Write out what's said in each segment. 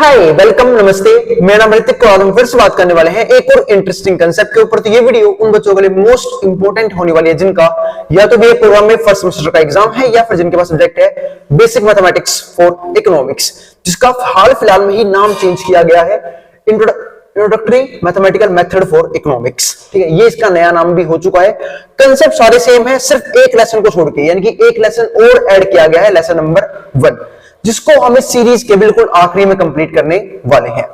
Hi welcome नमस्ते, मेरा नाम ऋतिक और हम फिर से बात करने वाले हैं एक और इंटरेस्टिंग कंसेप्ट के ऊपर। तो ये वीडियो उन बच्चों के लिए मोस्ट इंपोर्टेंट होने वाली है जिनका या तो बीए प्रोग्राम में फर्स्ट सेमेस्टर का एग्जाम है या फिर जिनके पास सब्जेक्ट है बेसिक मैथमेटिक्स फॉर इकोनॉमिक्स, जिसका हाल फिलहाल में ही नाम चेंज किया गया है introductory mathematical method for economics. ठीक है, ये इसका नया नाम भी हो चुका है। कंसेप्ट सारे सेम है, सिर्फ एक लेसन को छोड़ के, यानी कि एक लेसन और ऐड किया गया है, लेसन नंबर 1, जिसको हम इस सीरीज के बिल्कुल आखिरी में कंप्लीट करने वाले हैं।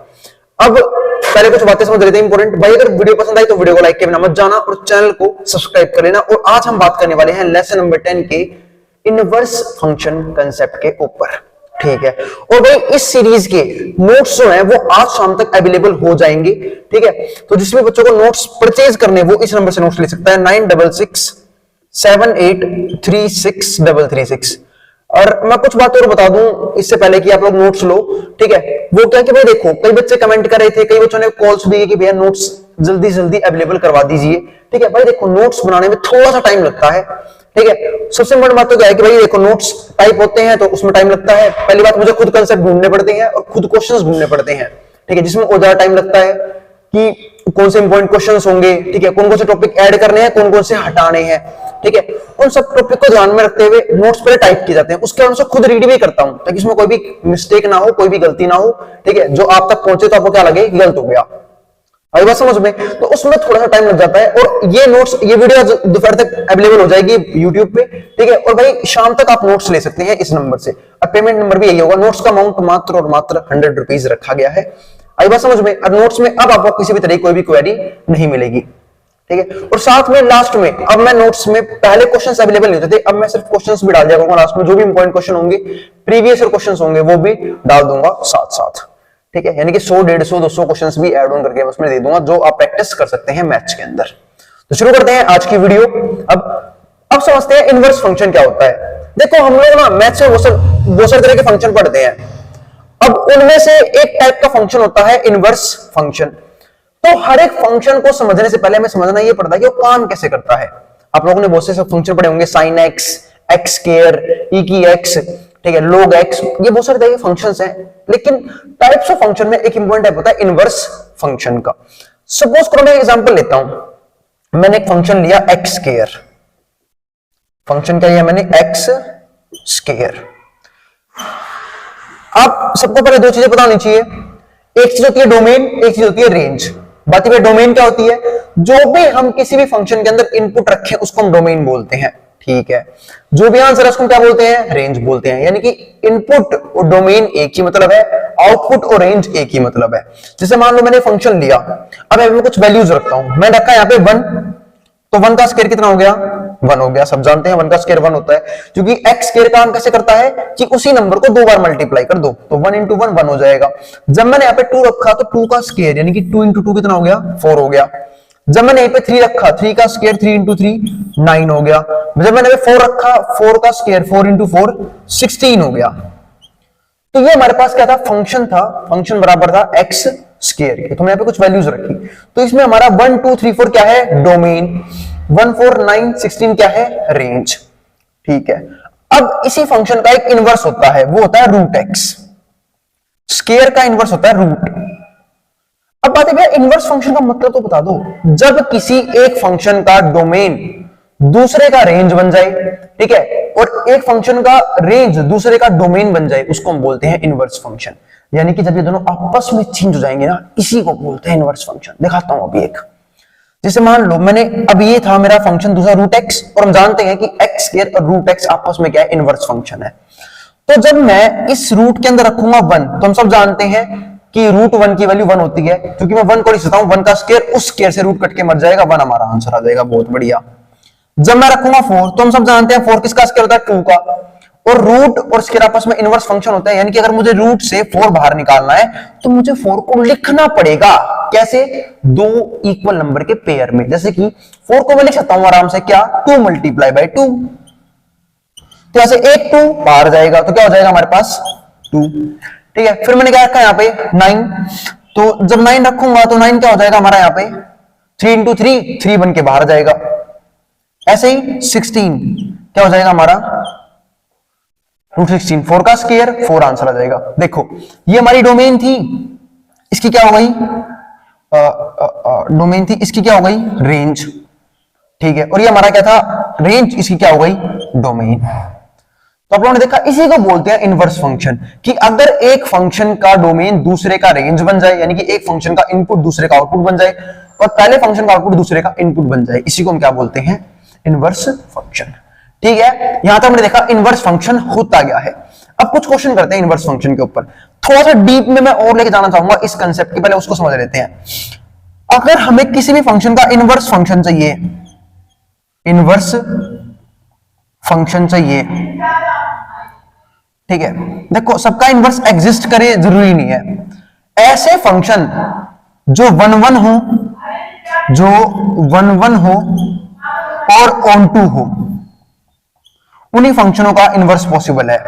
अब पहले कुछ बातें समझ लेते हैं इंपॉर्टेंट। भाई अगर वीडियो पसंद आई तो वीडियो को लाइक के बिना मत जाना और चैनल को सब्सक्राइब कर लेना। और आज हम बात करने वाले हैं लेसन नंबर 10 के इनवर्स फंक्शन कंसेप्ट के ऊपर। ठीक है, और भाई इस सीरीज के नोट्स जो हैं वो आज शाम तक अवेलेबल हो जाएंगे। ठीक है, तो जिसमें बच्चों को नोट्स परचेज करने वो इस नंबर से नोट्स ले सकता है 9667836336। और मैं कुछ बातें और बता दूं इससे पहले कि आप लोग नोट्स लो। ठीक है, वो क्या कि भाई देखो, कई बच्चे कमेंट कर रहे थे, कई बच्चों ने कॉल्स भी की कि भैया नोट्स जल्दी जल्दी अवेलेबल करवा दीजिए। ठीक है भाई, देखो नोट्स बनाने में थोड़ा सा टाइम लगता है। ठीक है, सबसे इंपॉर्टेंट बात तो क्या है कि भाई देखो नोट्स टाइप होते हैं तो उसमें टाइम लगता है। पहली बात, मुझे खुद कंसेप्ट ढूंढने पड़ते हैं और खुद क्वेश्चंस ढूंढने पड़ते हैं। ठीक है, जिसमें और ज्यादा टाइम लगता है कि कौन से इंपॉर्टेंट क्वेश्चंस होंगे, ठीक है, कौन कौन से टॉपिक ऐड करने हैं, कौन कौन से हटाने हैं। ठीक है, उन सब टॉपिक को ध्यान में रखते हुए नोट्स पहले टाइप किए जाते हैं, उसके बाद उसे खुद रीड भी करता हूं ताकि इसमें कोई भी मिस्टेक ना हो, कोई भी गलती ना हो। ठीक है, जो आप तक पहुंचे तो आपको क्या लगे कि गलत हो गया। अभी बात समझ में, तो उसमें थोड़ा सा टाइम लग जाता है। और ये नोट्स, ये वीडियो दोपहर तक अवेलेबल हो जाएगी YouTube पे। ठीक है, और भाई शाम तक आप नोट्स ले सकते हैं इस नंबर से, और पेमेंट नंबर भी यही होगा। नोट्स का अमाउंट मात्र और मात्र 100 रुपीज रखा गया है। आई बात समझ में। और नोट्स में अब आपको किसी भी तरह की कोई भी क्वेरी नहीं मिलेगी। ठीक है, और साथ में लास्ट में अब मैं नोट्स में पहले क्वेश्चंस अवेलेबल नहीं होते थे, अब मैं सिर्फ क्वेश्चंस भी डाल दिया करूंगा लास्ट में। जो भी इंपॉर्टेंट क्वेश्चन होंगे, प्रीवियस ईयर क्वेश्चंस होंगे, वो भी डाल दूंगा साथ साथ। ठीक है, यानी कि 100 150 200 क्वेश्चंस भी ऐड ऑन करके उसमें दे दूंगा, जो आप प्रैक्टिस कर सकते हैं मैथ्स के अंदर। तो शुरू करते हैं आज की वीडियो। अब समझते हैं इनवर्स फंक्शन क्या होता है। देखो हम लोग ना मैथ्स में बहुत सारे तरह के फंक्शन पढ़ते हैं। अब उनमें से एक टाइप का फंक्शन होता है इनवर्स फंक्शन। तो हर एक फंक्शन को समझने से पहले हमें समझना ये पड़ता है कि वो काम कैसे करता है। आप लोगों ने बहुत से फंक्शन पढ़े होंगे, साइन एक्स, एक्स स्क्वायर, ई की एक्स, ठीक है, log x, ये बहुत सारे तरह के फंक्शंस हैं। लेकिन टाइप्स ऑफ फंक्शन में एक इंपॉर्टेंट टाइप होता है इनवर्स फंक्शन का। सपोज करो मैं एग्जांपल लेता हूं, मैंने एक फंक्शन लिया एक्स स्क्वायर। फंक्शन क्या लिया मैंने? X square. आप सबको पहले दो चीजें पता होनी चाहिए। एक चीज होती है डोमेन, एक चीज होती है रेंज। बात ये डोमेन क्या होती है? जो भी हम किसी भी फंक्शन के अंदर इनपुट रखें उसको हम डोमेन बोलते हैं। ठीक है, जो भी आंसर है उसको क्या बोलते हैं? रेंज बोलते हैं। यानी कि इनपुट और डोमेन एक ही मतलब है, आउटपुट और रेंज एक ही मतलब है। जैसे मान लो मैंने फंक्शन लिया, अब मैं कुछ वैल्यूज रखता हूं, मैं रखा यहाँ पे 1, तो 1 का स्क्वायर कितना हो गया? 1 हो गया। सब जानते हैं 1 का स्क्वायर 1 होता है, क्योंकि एक्स स्क्वायर काम कैसे करता है कि उसी नंबर को 2 बार मल्टीप्लाई कर दो, तो 1 into 1 1 हो जाएगा। जब मैंने यहाँ पे 2 रखा तो 2 का स्क्वायर यानी कि 2 into 2 कितना हो गया? 4 हो गया। जब मैंने यहीं पे 3 रखा, 3 का स्क्वायर 3 into 3 9 हो गया। जब मैंने 4 रखा, 4 का स्क्वायर 4 into 4 16 हो गया। तो ये हमारे पास क्या था? फंक्शन था। फंक्शन बराबर था एक्स स्क्वायर के। तो मैंने यहाँ पे कुछ वैल्यूज रखी, तो इसमें हमारा 1 2 3 4 क्या है? डोमेन। 1 4 9 16 क्या है? रेंज। ठीक है, अब इसी फंक्शन का एक इनवर्स होता है, वो होता है रूट एक्स। स्क्वायर का इनवर्स होता है रूट। अब बात है भैया इनवर्स फंक्शन का मतलब तो बता दो। जब किसी एक फंक्शन का डोमेन दूसरे का रेंज बन जाए, ठीक है, और एक फंक्शन का रेंज दूसरे का डोमेन बन जाए, उसको हम बोलते हैं इनवर्स फंक्शन। यानी कि जब ये दोनों आपस में चेंज हो जाएंगे ना, इसी को बोलते हैं इनवर्स फंक्शन। दिखाता हूं अभी एक। जैसे मान लो मैंने अब ये था मेरा फंक्शन दूसरा रूट एक्स, और हम जानते हैं कि एक्स स्क्वायर और रूट एक्स आपस में क्या है? इनवर्स फंक्शन है। तो जब मैं इस रूट के अंदर रखूंगा 1, तो हम सब जानते हैं कि रूट 1 की वैल्यू 1 होती है, क्योंकि मैं 1 को लिख सकता हूं 1 का स्क्वायर, उस स्क्वायर से रूट कट के मर जाएगा, 1 हमारा आंसर आ जाएगा। बहुत बढ़िया। जब मैं रखूंगा 4, तो हम सब जानते हैं 4 किसका स्क्वायर होता है? 2 का। और रूट और स्क्वायर आपस में इनवर्स फंक्शन होता है, यानी कि अगर मुझे रूट से 4 बाहर निकालना है तो मुझे 4 को लिखना पड़ेगा। कैसे? 2 इक्वल नंबर के पेयर में। जैसे कि 4 को मैं लिख सकता हूं आराम से, क्या? 2 multiply by 2। तो ऐसे एक 2 बाहर जाएगा, तो क्या हो जाएगा हमारे पास? 2। ठीक है, फिर मैंने क्या रखा यहाँ पे? 9। तो जब 9 रखूंगा तो 9 क्या हो जाएगा हमारा यहाँ पे? 3 into 3 3 बन के बाहर जाएगा। ऐसे ही 16 क्या हो जाएगा हमारा? √16 4 का स्क्वायर 4 आंसर आ जाएगा। देखो ये हमारी डोमेन थी, इसकी क्या हो गई डोमेन थी, इसकी क्या हो गई रेंज, ठीक है। और ये हमारा क्या था रेंज, इसकी क्या हो गई डोमेन। तो आप लोगों ने देखा इसी को बोलते हैं इनवर्स फंक्शन, कि अगर एक फंक्शन का डोमेन दूसरे का रेंज बन जाए, यानी कि एक फंक्शन का इनपुट दूसरे का आउटपुट बन जाए और पहले फंक्शन का आउटपुट दूसरे का इनपुट बन जाए, इसी को हम क्या बोलते हैं इनवर्स फंक्शन, ठीक है। यहां तक हमने देखा इनवर्स फंक्शन होता क्या है। अब कुछ क्वेश्चन करते हैं इनवर्स फंक्शन के ऊपर, थोड़ा सा डीप में मैं और लेके जाना चाहूंगा इस कंसेप्ट के, पहले उसको समझ लेते हैं। अगर हमें किसी भी फंक्शन का इनवर्स फंक्शन चाहिए, इनवर्स फंक्शन चाहिए, ठीक है, देखो सबका इनवर्स एग्जिस्ट करे जरूरी नहीं है। ऐसे फंक्शन जो 1 1 हो, जो 1 1 हो और ऑन टू हो, उन्हीं फंक्शनों का इनवर्स पॉसिबल है,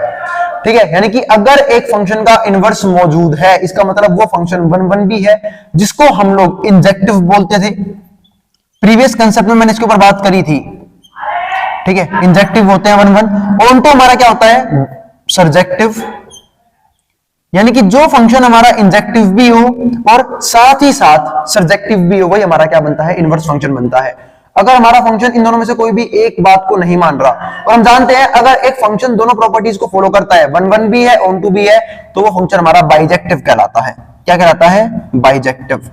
ठीक है। यानी कि अगर एक फंक्शन का इनवर्स मौजूद है, इसका मतलब वो फंक्शन 1 1 भी है, जिसको हम लोग इंजेक्टिव बोलते थे। प्रीवियस कंसेप्ट में मैंने इसके ऊपर बात करी थी, ठीक है। इंजेक्टिव होते हैं 1 1, ऑन टू हमारा क्या होता है सर्जेक्टिव, यानी कि जो फंक्शन हमारा इंजेक्टिव भी हो और साथ ही साथ सर्जेक्टिव भी हो, वही हमारा क्या बनता है इनवर्स फंक्शन बनता है। अगर हमारा फंक्शन इन दोनों में से कोई भी एक बात को नहीं मान रहा, और हम जानते हैं अगर एक फंक्शन दोनों प्रॉपर्टीज को फॉलो करता है, 1 1 भी है ऑन टू भी है, तो वो फंक्शन हमारा बाइजेक्टिव कहलाता है। क्या कहलाता है बाइजेक्टिव,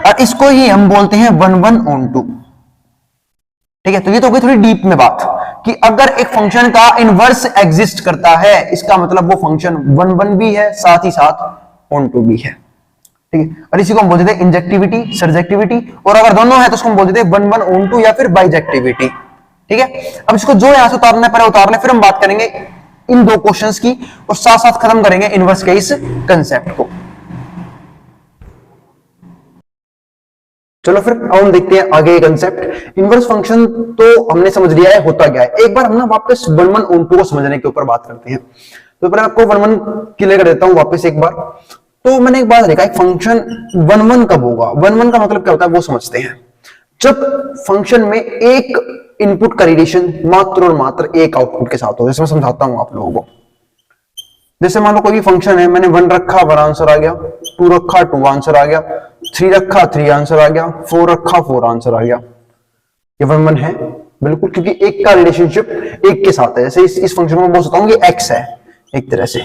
और इसको ही हम बोलते हैं 1 1 ऑन टू, ठीक है। तो ये तो हो गई थोड़ी डीप में बात, कि अगर एक फंक्शन का इनवर्स एग्जिस्ट करता है, इसका मतलब वो फंक्शन 1 1 भी है साथ ही साथ ऑन टू भी है, ठीक है। और इसी को हम बोलते थे इंजेक्टिविटी, सर्जेक्टिविटी, और अगर दोनों है तो उसको हम बोलते थे 1 1 ऑन टू या फिर बाइजेक्टिविटी, ठीक है। अब इसको जो यहां से उतारना है पहले उतार ले, फिर हम बात करेंगे इन दो क्वेश्चंस की और साथ साथ खत्म करेंगे इनवर्स के इस कंसेप्ट को। चलो फिर हम देखते हैं आगे कंसेप्ट। इनवर्स फंक्शन तो हमने समझ लिया है होता क्या है। एक बार हम ना वापस 1 1 ऑन टू को समझने के ऊपर बात करते हैं। तो पहले आपको 1 1 क्लियर कर देता हूं वापस एक बार। तो मैंने एक बात देखा, एक फंक्शन 1 1 कब होगा, 1 1 का मतलब क्या होता है वो समझते हैं। जब फंक्शन में एक इनपुट का रिलेशन मात्र और मात्र एक आउटपुट के साथ हो। जैसे मैं समझाता हूं आप लोगों को, जैसे मान लो कोई भी फंक्शन है, मैंने 1 रखा 1 आंसर आ गया, 2 रखा 2 आंसर आ गया, 3 रखा 3 आंसर आ गया, 4 रखा 4 आंसर आ गया। ये 1 1 है बिल्कुल, क्योंकि एक का रिलेशनशिप एक के साथ है। जैसे इस फंक्शन में बोल सकता हूँ कि x है एक तरह से,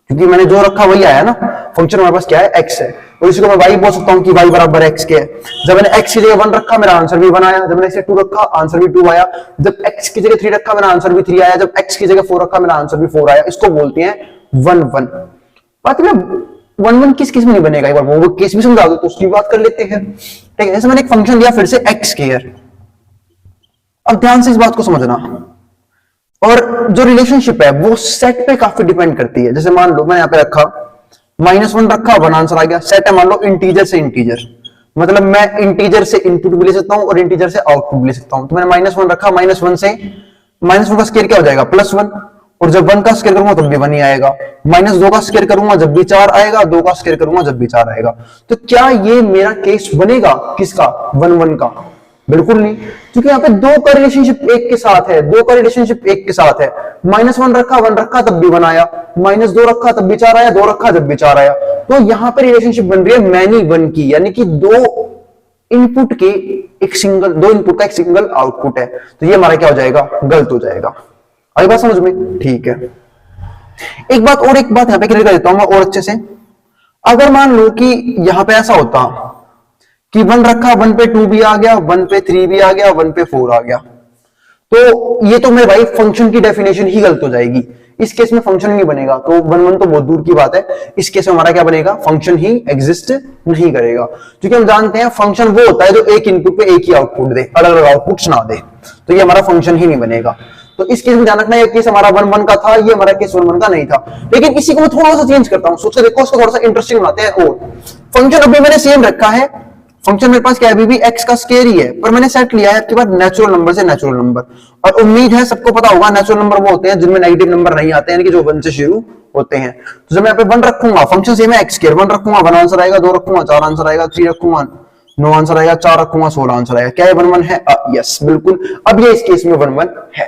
क्योंकि मैंने जो रखा वही आया ना। फंक्शन हमारे पास क्या है x है, और इसी को मैं y बोल सकता हूँ कि y बराबर x के है। जब मैंने x की जगह 1 रखा मेरा आंसर भी 1 आया, जब मैंने इसे 2 रखा आंसर भी 2 आया, जब x की जगह 3 रखा मेरा आंसर भी 3 आया, जब x की जगह 4 रखा मेरा आंसर भी 4 आया। इसको बोलते हैं 1 1। बात में 1 1 किस केस में नहीं बनेगा, एक बार वो केस भी समझा दो तो उसकी बात कर लेते हैं, ठीक है। जैसे मैंने एक फंक्शन लिया फिर से x स्क्वायर, अब ध्यान से इस बात को समझना, और जो रिलेशनशिप है वो सेट पे काफी डिपेंड करती है। जैसे मान लो मैंने यहाँ पे रखा -1 रखा 1 आंसर आ गया, सेट है मान लो इंटीजर से इंटीजर, मतलब मैं इंटीजर से इनपुट भी ले सकता हूँ और इंटीजर से आउटपुट भी ले सकता हूँ। तो मैंने -1 रखा, -1 से -1 का स्क्वायर क्या हो जाएगा +1, और जब 1 का स्क्वायर करूंगा तब भी 1 ही आएगा। -2 का स्क्वायर करूंगा जब भी 4 आएगा, 2 का स्क्वायर करूंगा जब भी 4 आएगा। तो क्या ये मेरा केस बनेगा किसका 1 1 का? बिल्कुल नहीं, क्योंकि यहाँ पे 2 का रिलेशनशिप एक के साथ है, 2 का रिलेशनशिप एक के साथ है। -1 रखा 1 रखा तब भी 1 आया, -2 रखा तब भी 4 आया, 2 रखा जब भी 4 आया। तो यहाँ पे रिलेशनशिप बन रही है मैनी 1 की, यानी कि 2 इनपुट के एक सिंगल, 2 इनपुट का एक सिंगल आउटपुट है। तो ये हमारा क्या हो जाएगा गलत हो जाएगा। आई बात समझ में? ठीक है। एक बात यहाँ पे क्लियर कर देता हूं मैं और अच्छे से। अगर मान लो कि यहां पे ऐसा होता कि 1 रखा 1 पे 2 भी आ गया, 1 पे 3 भी आ गया, 1 पे 4 आ गया, तो ये तो मेरे भाई फंक्शन की डेफिनेशन ही गलत हो जाएगी। इस केस में फंक्शन नहीं बनेगा। तो 1 1 तो बहुत दूर की बात है, इस केस में हमारा क्या बनेगा फंक्शन ही एग्जिस्ट नहीं करेगा, क्योंकि हम जानते हैं फंक्शन वो होता है जो एक इनपुट पे एक ही आउटपुट दे, अलग अलग आउटपुट्स ना दे। तो ये हमारा फंक्शन ही नहीं बनेगा। तो इस केस में ध्यान रखना, ये केस हमारा 1 1 का था, ये हमारा केस 1 1 का नहीं था। लेकिन इसी को मैं थोड़ा सा चेंज करता हूं, सोच के देखो, उसको थोड़ा सा इंटरेस्टिंग बनाते हैं। और फंक्शन अभी मैंने सेम रखा है, फंक्शन मेरे पास क्या है अभी भी x का स्क्वायर ही है, पर मैंने सेट लिया है आपके पास नेचुरल नंबर से नेचुरल नंबर। और उम्मीद है सबको पता होगा नेचुरल नंबर वो होते हैं जिनमें नेगेटिव नंबर नहीं आते हैं, यानी कि जो 1 से शुरू होते हैं। तो जब मैं यहाँ पे 1 रखूंगा, फंक्शन सेम है x स्क्वायर, 1 रखूंगा 1 आंसर आएगा, 2 रखूंगा 4 आंसर आएगा, 3 रखूंगा 9 आंसर आएगा, 4 रखूंगा 16 आंसर आएगा। क्या ये 1 1 है? यस बिल्कुल। अब ये इस केस में 1 1 है,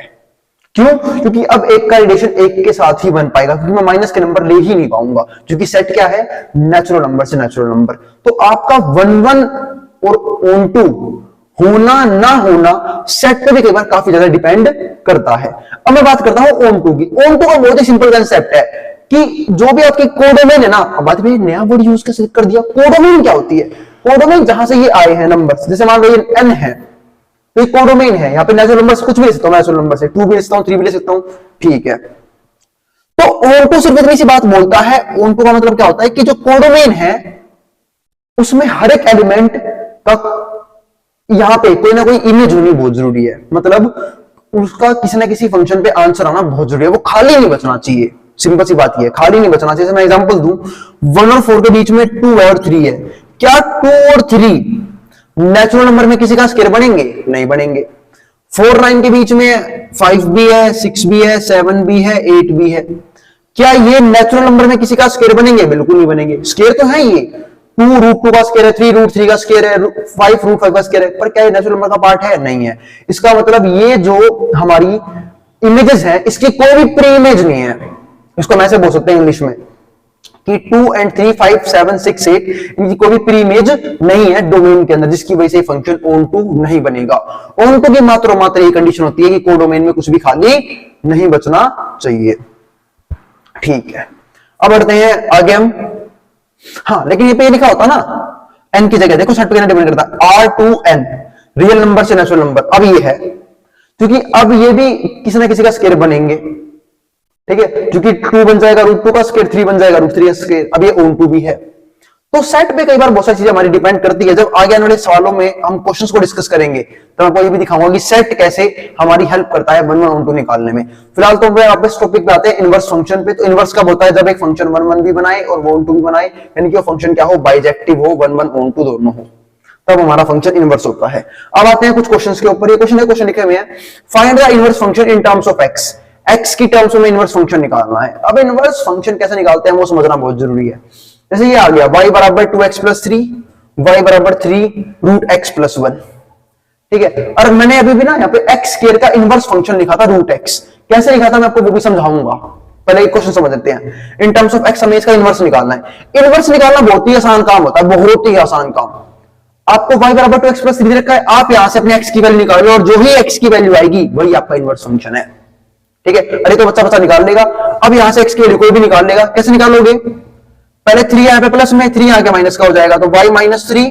क्यों? क्योंकि अब एक का एडिशन एक के साथ ही बन पाएगा, क्योंकि मैं माइनस के नंबर ले ही नहीं पाऊंगा, क्योंकि सेट क्या है, नेचुरल नंबर से नेचुरल नंबर। तो आपका 1 1 और ऑन टू होना ना होना सेट पे भी कई बार काफी ज्यादा डिपेंड करता है। अब मैं बात करता हूं ऑन टू की। ऑन टू का बहुत ही सिंपल कंसेप्ट है कि जो भी आपकी कोडोमेन है ना, अब बात में नया वर्ड यूज कैसे कर दिया, कोडोमेन क्या होती है? कोडोमेन जहां से ये आए हैं नंबर, जैसे मान लो ये n है तो ये कोडोमेन है, यहाँ पे नेचुरल नंबर कुछ भी ले सकता हूं, नेचुरल नंबर से 2 भी ले सकता हूं, 3 भी ले सकता हूं, ठीक है। तो ऑन टू सिर्फ इतनी सी बात बोलता है। ऑन टू का मतलब क्या होता है कि जो कोडोमेन है उसमें हर एक एलिमेंट का यहां पे कोई ना कोई इमेज होनी बहुत जरूरी है, मतलब उसका किसी ना किसी फंक्शन पे आंसर आना बहुत जरूरी है, वो खाली नहीं बचना चाहिए। सिंपल सी बात ये है, खाली नहीं बचना चाहिए। मैं एग्जांपल दूं, 1 और 4 के बीच में 2 और 3 है, क्या 2 और 3 नेचुरल नंबर में किसी का स्क्वायर बनेंगे? नहीं बनेंगे। 4 9 के बीच में 5 भी है, 6 भी है, 7 भी है, 8 भी है, क्या ये नेचुरल नंबर में किसी का स्क्वायर बनेंगे? बिल्कुल नहीं बनेंगे। स्क्वायर तो है ये, 2 √2 का स्क्वायर है, 3 √3 का स्क्वायर है, 5 √5 का स्क्वायर है, पर क्या ये नेचुरल नंबर का पार्ट है? नहीं है। इसका मतलब ये जो हमारी इमेजेस है इसकी कोई भी प्री इमेज नहीं है। इसको मैं ऐसे बोल सकते हैं इंग्लिश में कि 2 और 3 5 7 6 8 इनकी कोई भी प्री इमेज नहीं है डोमेन के अंदर, जिसकी वजह से फंक्शन ऑन टू नहीं बनेगा। ऑन टू की मात्र ये कंडीशन होती है कि कोडोमेन में कुछ भी खाली नहीं बचना चाहिए, ठीक है। अब बढ़ते हैं आगे हम। हाँ, लेकिन ये पे लिखा होता ना n की जगह, देखो सेट पे डिपेंड करता है R2n, रियल नंबर से नेचुरल नंबर। अब ये है क्योंकि अब ये भी किसी ना किसी का स्क्वायर बनेंगे, ठीक है, क्योंकि 2 बन जाएगा √2 का स्क्वायर, 3 बन जाएगा √3 का स्क्वायर। अब ये ऑन टू भी है। तो सेट पे कई बार बहुत सारी चीजें हमारी डिपेंड करती है। जब आगे आने वाले सवालों में हम क्वेश्चंस को डिस्कस करेंगे तो मैं आपको ये भी दिखाऊंगा कि सेट कैसे हमारी हेल्प करता है 1 1 ऑन टू निकालने में। फिलहाल तो आप इस टॉपिक पे आते हैं इनवर्स फंक्शन पे। तो इनवर्स कब होता है? जब एक फंक्शन 1 1 भी बनाए और ऑन टू भी बनाए, यानी कि वो फंक्शन क्या हो, बाइजेक्टिव हो, 1 1 ऑन टू दोनों हो, तब हमारा फंक्शन इनवर्स होता है। अब आते हैं कुछ क्वेश्चंस के ऊपर। ये क्वेश्चन लिखे हुए हैं, find the inverse function in terms of x. X की टर्म्स में इनवर्स फंक्शन निकालना है। अब इनवर्स फंक्शन कैसे निकालते हैं वो समझना बहुत जरूरी है। जैसे ये आ गया y बराबर 2x + 3, y बराबर 3 √x + 1, ठीक है। और मैंने अभी भी ना यहाँ पे x स्क्वायर का इनवर्स फंक्शन लिखा था √x। कैसे लिखा था मैं आपको वो भी समझाऊंगा, पहले एक क्वेश्चन समझ लेते हैं। इन टर्म्स ऑफ x हमें इसका इनवर्स निकालना है। इनवर्स निकालना बहुत ही आसान काम होता है, बहुत ही आसान काम। आपको y बराबर 2x + 3 रखा है, आप यहां से अपने x की वैल्यू निकालो और जो ही x की वैल्यू आएगी वही आपका इनवर्स फंक्शन है, ठीक है। अरे तो बच्चा निकाल लेगा। अब यहां से x की वैल्यू कोई भी निकाल लेगा। कैसे निकालोगे? पहले 3 यहां पे प्लस में, 3 यहां के माइनस का हो जाएगा, तो y - 3,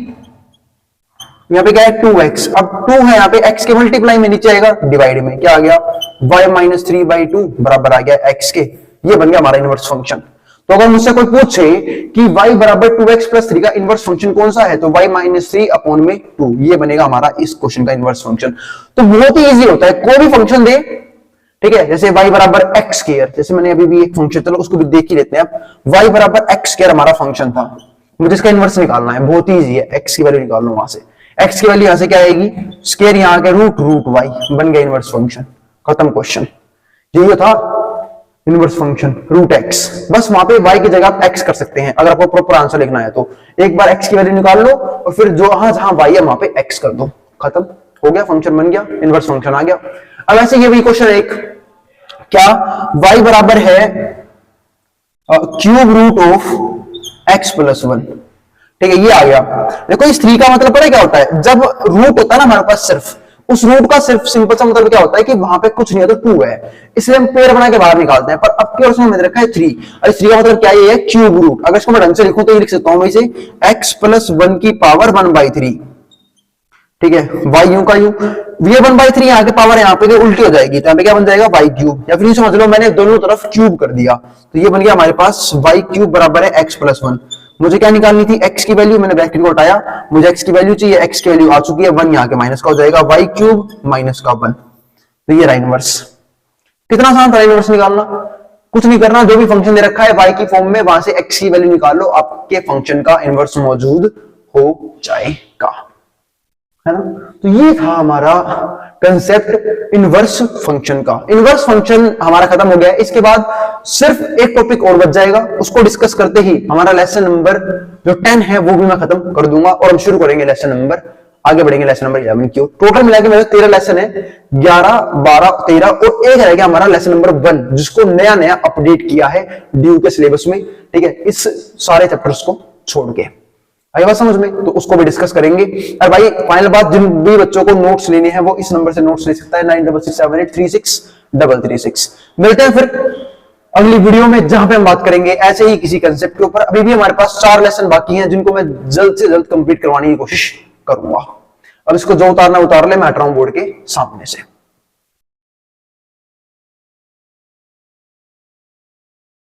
यहां पे क्या है 2x। अब 2 है यहां पे, x के मल्टीप्लाई में नीचे आएगा डिवाइड में, क्या आ गया y - 3/2 बराबर आ गया x के। ये बन गया हमारा इनवर्स फंक्शन। तो अगर मुझसे कोई पूछे कि y बराबर 2x + 3 का इनवर्स फंक्शन कौन सा है, तो y - 3/2, ये बनेगा हमारा इस क्वेश्चन का इनवर्स फंक्शन। तो बहुत ही इजी होता है, कोई भी फंक्शन दे, ठीक है। जैसे y बराबर x स्क्वायर, जैसे मैंने अभी भी एक फंक्शन, चलो उसको भी देख ही लेते हैं। अब y बराबर x स्क्वायर हमारा फंक्शन था, मुझे इसका इनवर्स निकालना है। बहुत ही इजी है, x की वैल्यू निकाल लो वहां से। x की वैल्यू यहां से क्या आएगी, स्क्वायर यहां आके √y, बन गया इनवर्स फंक्शन, खत्म क्वेश्चन। यही था इनवर्स फंक्शन √x। बस वहां पे y की जगह आप x कर सकते हैं अगर आपको प्रॉपर आंसर लिखना है तो। एक बार x की वैल्यू निकाल लो और फिर जो जहां y है वहां पे x कर दो, खत्म हो गया, फंक्शन बन गया, इनवर्स फंक्शन आ गया। अब ऐसे ये भी क्वेश्चन एक, क्या y बराबर है क्यूब रूट ऑफ x + 1, ठीक है, ये आ गया। देखो इस 3 का मतलब पता है क्या होता है, जब रूट होता है ना हमारे पास, सिर्फ उस रूट का सिर्फ सिंपल सा मतलब क्या होता है कि वहां पे कुछ नहीं है तो 2 है, इसलिए हम पेयर बना के बाहर निकालते हैं। पर अब के उसमें मैंने रखा है 3, और इस 3 का मतलब क्या है, क्यूब रूट। अगर इसको मैं ढंग से लिखूं तो ये लिख सकता हूं मैं इसे x + 1 की पावर 1/3, ठीक है, y यूं का यूं, ये 1/3 यहाँ के पावर यहाँ पे उल्टी हो जाएगी, तो यहाँ पे क्या बन जाएगा y³, या फिर समझ लो मैंने दोनों तरफ क्यूब कर दिया, तो ये बन गया हमारे पास y³ बराबर है x + 1। मुझे क्या निकालनी थी, x की वैल्यू, मैंने ब्रैकेट को हटाया, मुझे x की वैल्यू चाहिए, x की वैल्यू आ चुकी है 1, यहाँ के माइनस का हो जाएगा y³ माइनस का 1, तो ये रहा इनवर्स। कितना आसान था इनवर्स निकालना, कुछ नहीं करना, जो भी फंक्शन दे रखा है y की फॉर्म में, वहां से x की वैल्यू निकाल लो, आपके फंक्शन का इनवर्स मौजूद हो जाएगा, है ना। तो ये था हमारा कंसेप्ट इनवर्स फंक्शन का। इनवर्स फंक्शन हमारा खत्म हो गया। इसके बाद सिर्फ एक टॉपिक और बच जाएगा, उसको डिस्कस करते ही हमारा लेसन नंबर जो 10 है वो भी मैं खत्म कर दूंगा और हम शुरू करेंगे लेसन नंबर आगे बढ़ेंगे लेसन नंबर 11 की। टोटल मिला के मेरे 13 लेसन है, 11, 12, 13 और एक रह गया हमारा लेसन नंबर 1 जिसको नया नया अपडेट किया है ड्यू के सिलेबस में, ठीक है, इस सारे चैप्टर्स को छोड़ के। आई बात समझ में? तो उसको भी डिस्कस करेंगे। और भाई फाइनल बात, जिन भी बच्चों को नोट्स लेने हैं वो इस नंबर से नोट्स ले सकता है 9667836333। मिलते हैं फिर अगली वीडियो में जहां पे हम बात करेंगे ऐसे ही किसी कंसेप्ट के ऊपर। अभी भी हमारे पास 4 लेसन बाकी हैं जिनको मैं जल्द से जल्द कंप्लीट करवाने की कोशिश करूंगा। अब इसको जो उतारना उतार ले, मैं हट रहा हूं बोर्ड के सामने से।